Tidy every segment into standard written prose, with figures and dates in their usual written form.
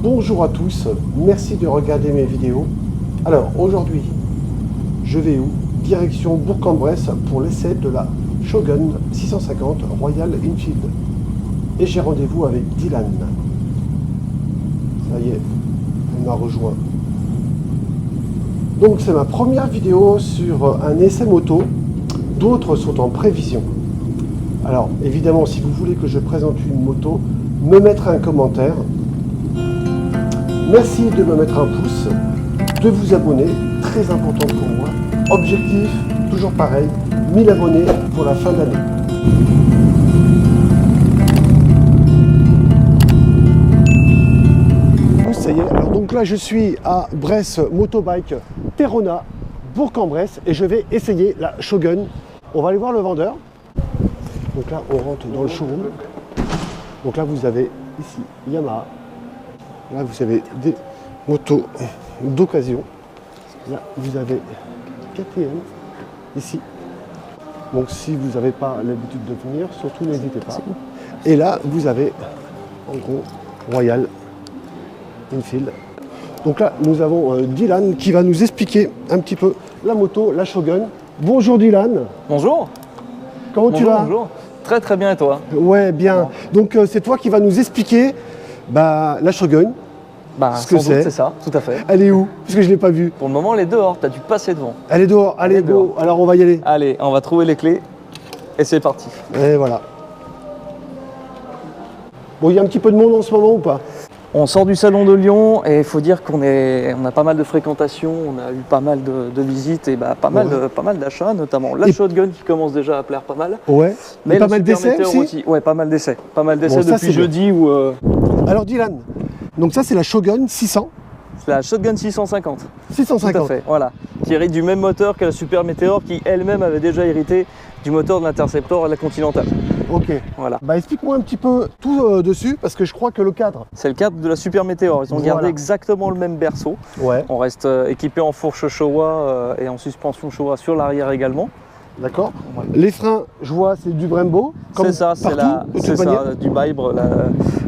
Bonjour à tous, merci de regarder mes vidéos. Alors aujourd'hui, je vais où? Direction Bourg-en-Bresse pour l'essai de la Shogun 650 Royal Enfield. Et j'ai rendez-vous avec Dylan. Ça y est, elle m'a rejoint. Donc c'est ma première vidéo sur un essai moto. D'autres sont en prévision. Alors évidemment, si vous voulez que je présente une moto, me mettre un commentaire. Merci de me mettre un pouce, de vous abonner, très important pour moi. Objectif, toujours pareil, 1000 abonnés pour la fin d'année. Ça y est, alors donc là je suis à Bresse Motobike Terrona, Bourg-en-Bresse, et je vais essayer la Shogun. On va aller voir le vendeur. Donc là on rentre dans le showroom. Donc là vous avez ici Yamaha. Là vous avez des motos d'occasion. Là vous avez KTM ici. Donc si vous n'avez pas l'habitude de venir, surtout n'hésitez pas. Et là vous avez en gros Royal Enfield. Donc là nous avons Dylan qui va nous expliquer un petit peu la moto, la Shogun. Bonjour Dylan. Bonjour. Comment tu vas? Bonjour. Très très bien et toi? Ouais, bien. Donc c'est toi qui vas nous expliquer la Shogun. Ce que c'est ça, tout à fait. Elle est où? Parce que je ne l'ai pas vue. Pour le moment, elle est dehors, tu as dû passer devant. Elle est dehors, allez, go. Alors on va y aller. Allez, on va trouver les clés et c'est parti. Et voilà. Bon, il y a un petit peu de monde en ce moment ou pas? On sort du salon de Lyon et il faut dire qu'on a pas mal de fréquentation, on a eu pas mal de visites et pas mal d'achats, notamment la Shotgun qui commence déjà à plaire pas mal. Ouais. Mais pas mal d'essais aussi. Ouais, pas mal d'essais. Pas mal d'essais depuis jeudi. Alors Dylan, donc ça c'est la Shogun 600. C'est la Shotgun 650. 650. Tout à fait, voilà. Qui hérite du même moteur que la Super Meteor qui elle-même avait déjà hérité du moteur de l'Interceptor et de la Continental. Ok. Voilà. Explique-moi un petit peu tout dessus parce que je crois que le cadre. C'est le cadre de la Super Meteor. Ils ont gardé exactement le même berceau. Ouais. On reste équipé en fourche Showa et en suspension Showa sur l'arrière également. D'accord. Ouais. Les freins, je vois, c'est du Brembo. C'est ça, c'est du Bybre,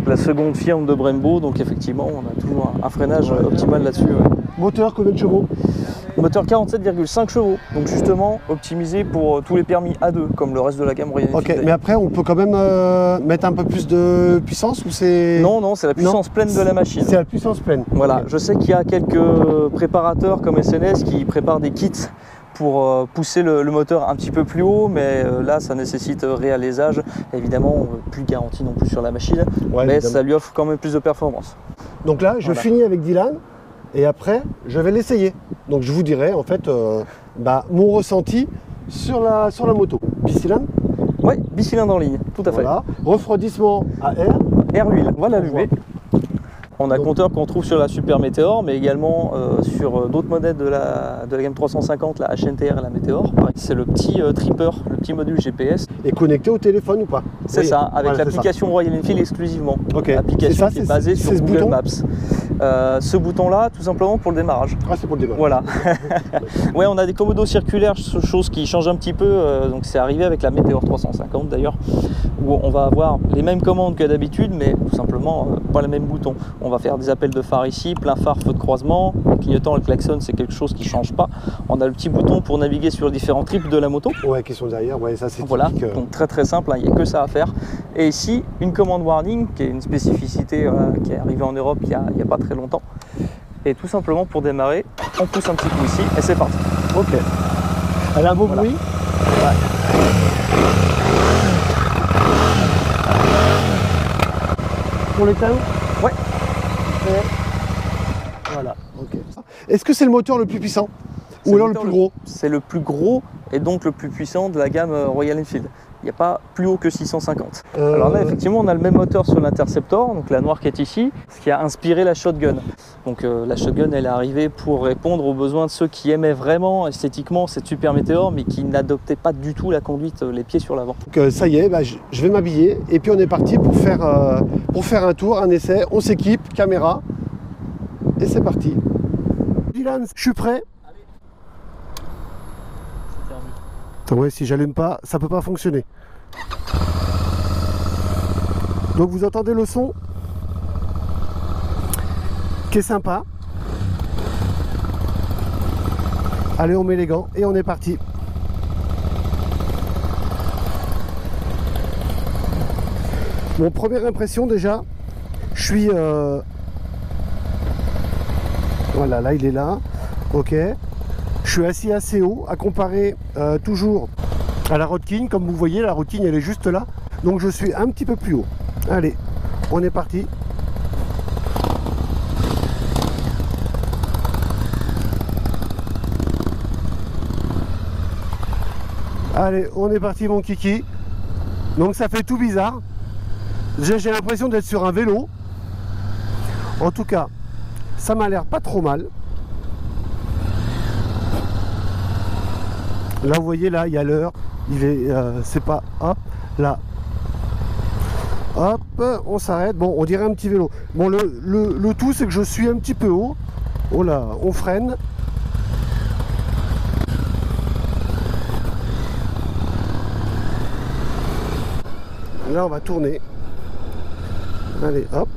la seconde firme de Brembo. Donc effectivement, on a toujours un freinage optimal là-dessus. Ouais. Moteur, combien de chevaux? Moteur 47,5 chevaux, donc justement optimisé pour tous les permis A2, comme le reste de la gamme Royal Enfield. Ok, mais après on peut quand même mettre un peu plus de puissance ou c'est... Non, c'est la puissance pleine de la machine. C'est la puissance pleine. Voilà, okay. Je sais qu'il y a quelques préparateurs comme SNS qui préparent des kits pour pousser le moteur un petit peu plus haut, mais là ça nécessite réalisage. Évidemment, plus de garantie non plus sur la machine, mais ça lui offre quand même plus de performance. Donc là, je finis avec Dylan. Et après, je vais l'essayer. Donc je vous dirai en fait mon ressenti sur la moto. Bicylindre? Oui, bicylindre en ligne, tout à fait. Refroidissement à air. Air huile, voilà l'UV. On a compteur qu'on trouve sur la Super Meteor, mais également sur d'autres modèles de la gamme 350, la HNTR et la Meteor. C'est le petit tripper, le petit module GPS. Et connecté au téléphone ou pas? C'est ça, avec l'application Royal Enfield exclusivement. Okay. L'application qui est basée sur Google Maps. Ce bouton-là, tout simplement pour le démarrage. Ah, c'est pour le démarrage. Voilà. Ouais, on a des commodos circulaires, chose qui change un petit peu. Donc c'est arrivé avec la Meteor 350 d'ailleurs, où on va avoir les mêmes commandes que d'habitude, mais tout simplement pas les mêmes boutons. On va faire des appels de phare ici, plein phare, feu de croisement, le clignotant et le klaxon, c'est quelque chose qui ne change pas. On a le petit bouton pour naviguer sur les différents tripes de la moto. Ouais, qui sont derrière, ouais, ça c'est voilà, typique. donc très très simple, il n'y a que ça à faire. Et ici, une commande warning, qui est une spécificité qui est arrivée en Europe il n'y a pas très longtemps. Et tout simplement pour démarrer, on pousse un petit coup ici et c'est parti. Ok. Elle a un beau bruit. Ouais. Pour l'éteindre? Ouais. Voilà, ok. Est-ce que c'est le moteur le plus puissant? Ou alors le plus gros? C'est le plus gros et donc le plus puissant de la gamme Royal Enfield. Il n'y a pas plus haut que 650. Alors là, effectivement, on a le même moteur sur l'Interceptor, donc la noire qui est ici, ce qui a inspiré la Shotgun. Donc la Shotgun, elle est arrivée pour répondre aux besoins de ceux qui aimaient vraiment esthétiquement cette Super Meteor, mais qui n'adoptaient pas du tout la conduite les pieds sur l'avant. Donc ça y est, je vais m'habiller et puis on est parti pour faire un tour, un essai. On s'équipe, caméra, et c'est parti. Dylan, je suis prêt. Ouais, si j'allume pas, ça peut pas fonctionner. Donc vous entendez le son? qui est sympa. Allez, on met les gants et on est parti. Mon première impression déjà, je suis... Voilà, là il est là. Ok. Je suis assis assez haut à comparer toujours à la Road King. Comme vous voyez, la Road King elle est juste là. Donc je suis un petit peu plus haut. Allez, on est parti. Allez, on est parti mon kiki. Donc ça fait tout bizarre. J'ai l'impression d'être sur un vélo. En tout cas, ça m'a l'air pas trop mal. Là, vous voyez, là, il y a l'heure. Il est, c'est pas, hop, là. Hop, on s'arrête. Bon, on dirait un petit vélo. Bon, le tout, c'est que je suis un petit peu haut. Oh là, on freine. Là, on va tourner. Allez, hop.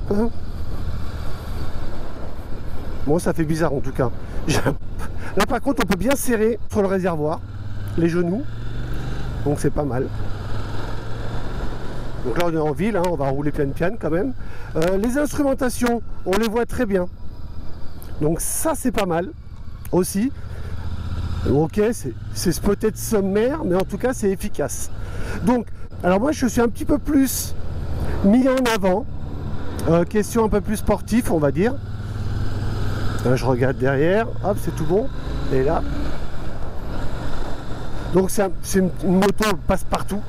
Bon, ça fait bizarre en tout cas. Là, par contre, on peut bien serrer sur le réservoir les genoux. Donc, c'est pas mal. Donc là, on est en ville, hein, on va rouler piano quand même. Les instrumentations, on les voit très bien. Donc, ça, c'est pas mal aussi. Ok, c'est peut-être sommaire, mais en tout cas, c'est efficace. Donc, alors moi, je suis un petit peu plus mis en avant. Question un peu plus sportive, on va dire. Là, je regarde derrière, hop, c'est tout bon. Et là. Donc, c'est une moto passe-partout.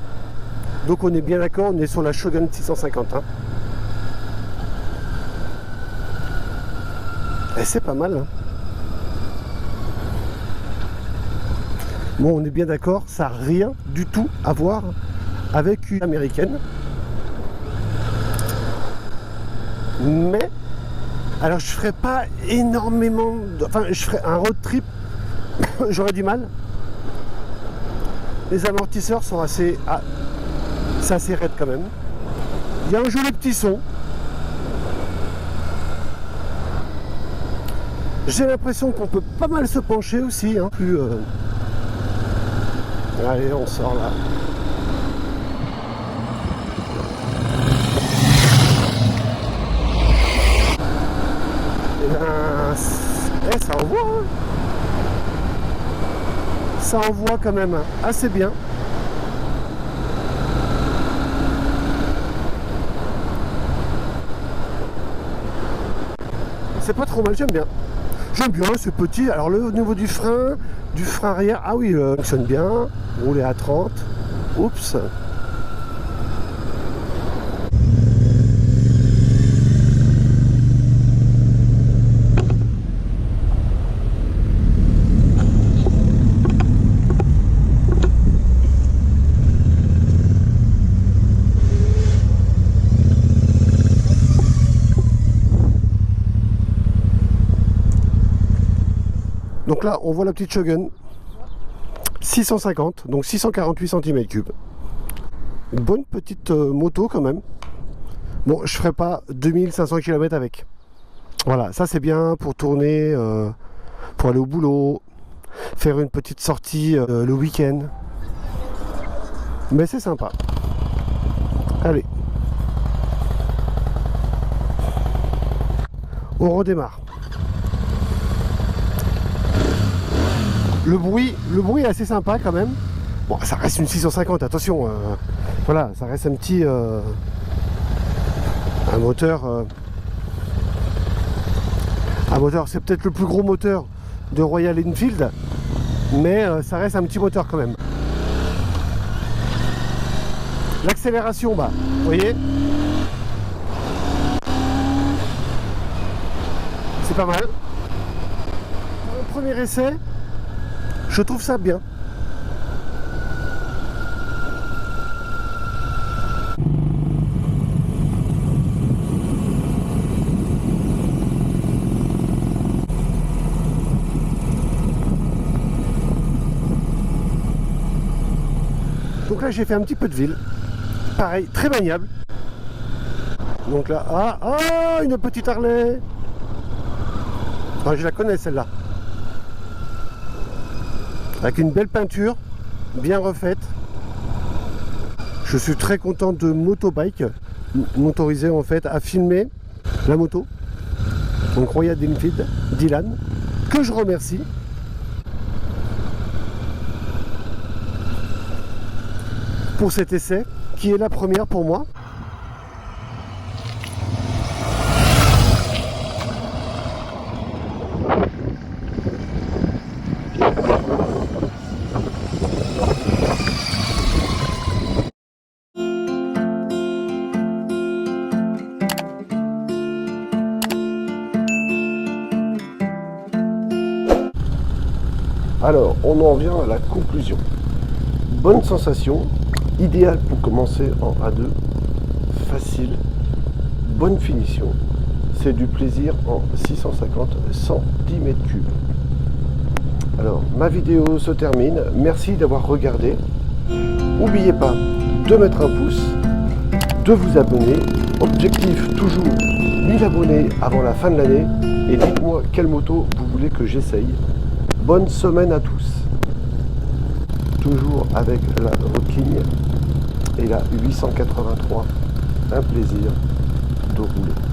Donc, on est bien d'accord, on est sur la Shogun 650. Hein. Et c'est pas mal. Hein. Bon, on est bien d'accord, ça n'a rien du tout à voir avec une américaine. Mais, alors je ferai pas énormément, enfin je ferai un road trip, j'aurais du mal. Les amortisseurs sont assez, c'est assez raide quand même. Il y a un joli petit son. J'ai l'impression qu'on peut pas mal se pencher aussi, hein, plus, Allez, on sort là. Ça envoie, hein. Ça envoie quand même assez bien. C'est pas trop mal, j'aime bien. J'aime bien, c'est petit. Alors au niveau du frein arrière, ah oui, il fonctionne bien. Rouler à 30. Oups. Donc là, on voit la petite Shogun 650, donc 648 cm3. Une bonne petite moto quand même. Bon, je ferai pas 2500 km avec. Voilà, ça c'est bien pour tourner, pour aller au boulot, faire une petite sortie le week-end. Mais c'est sympa. Allez. On redémarre. Le bruit est assez sympa quand même. Bon, ça reste une 650, attention. Voilà, ça reste un petit... un moteur... un moteur, c'est peut-être le plus gros moteur de Royal Enfield. Mais ça reste un petit moteur quand même. L'accélération, bah, vous voyez, c'est pas mal. Pour un premier essai, je trouve ça bien. Donc là j'ai fait un petit peu de ville. Pareil, très maniable. Donc là, une petite Harley. Moi, je la connais celle-là. Avec une belle peinture, bien refaite. Je suis très content de Motobike, motorisé en fait à filmer la moto. Donc Royal Enfield, Dylan, que je remercie. Pour cet essai, qui est la première pour moi. Alors, on en vient à la conclusion. Bonne sensation, idéal pour commencer en A2, facile, bonne finition. C'est du plaisir en 650 cm3. Alors, ma vidéo se termine. Merci d'avoir regardé. N'oubliez pas de mettre un pouce, de vous abonner. Objectif toujours 1000 abonnés avant la fin de l'année. Et dites-moi quelle moto vous voulez que j'essaye. Bonne semaine à tous. Toujours avec la Rocking et la 883. Un plaisir de rouler.